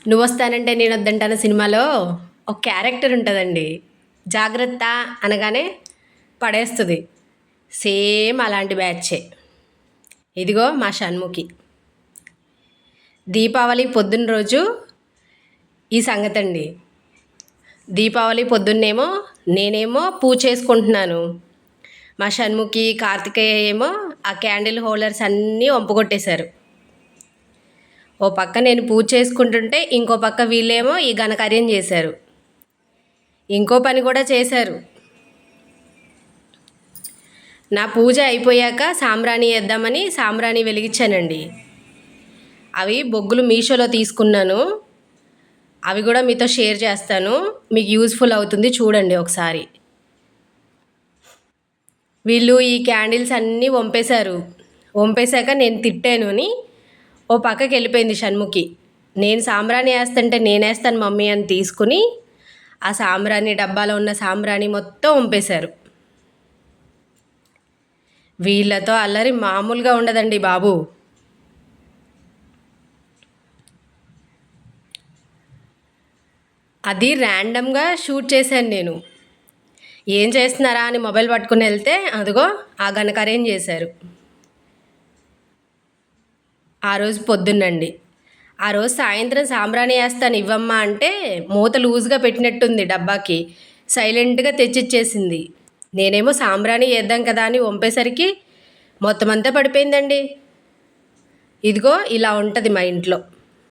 నువ్వొస్తానంటే నేనొద్దంటాను సినిమాలో ఒక క్యారెక్టర్ ఉంటుందండి. జాగ్రత్త అనగానే పడేస్తుంది. సేమ్ అలాంటి బ్యాచే. ఇదిగో మా షణ్ముఖి. దీపావళి పొద్దున్న రోజు ఈ సంగతండి. దీపావళి పొద్దున్నేమో నేనేమో పూజ చేసుకుంటున్నాను. మా షణ్ముఖి, కార్తికేయ ఏమో ఆ క్యాండిల్ హోల్డర్స్ అన్నీ వంపగొట్టేశారు. ఓ పక్క నేను పూజ చేసుకుంటుంటే ఇంకో పక్క వీళ్ళేమో ఈ ఘనకార్యం చేశారు. ఇంకో పని కూడా చేశారు. నా పూజ అయిపోయాక సాంబ్రాణి వేద్దామని సాంబ్రాణి వెలిగించానండి. అవి బొగ్గులు మీషోలో తీసుకున్నాను. అవి కూడా మీతో షేర్ చేస్తాను. మీకు యూజ్ఫుల్ అవుతుంది, చూడండి ఒకసారి. వీళ్ళు ఈ క్యాండిల్స్ అన్నీ వంపేశారు. వంపేశాక నేను తిట్టాను అని ఓ పక్కకి వెళ్ళిపోయింది షణ్ముఖి. నేను సాంబ్రాణి వేస్తుంటే నేనేస్తాను మమ్మీ అని తీసుకుని ఆ సాంబ్రాణి డబ్బాలో ఉన్న సాంబ్రాణి మొత్తం వంపేశారు. వీళ్ళతో అల్లరి మామూలుగా ఉండదండి బాబు. అది ర్యాండమ్గా షూట్ చేశాను నేను. ఏం చేస్తున్నారా అని మొబైల్ పట్టుకుని వెళ్తే అదిగో ఆ ఘనకార్యం చేశారు. ఆ రోజు పొద్దున్నండి. ఆ రోజు సాయంత్రం సాంబ్రాణి వేస్తాను ఇవ్వమ్మా అంటే మూత లూజ్గా పెట్టినట్టుంది డబ్బాకి. సైలెంట్గా తెచ్చిచ్చేసింది. నేనేమో సాంబ్రాణి వేద్దాం కదా అని వంపేసరికి మొత్తం అంతా పడిపోయిందండి. ఇదిగో ఇలా ఉంటుంది మా ఇంట్లో.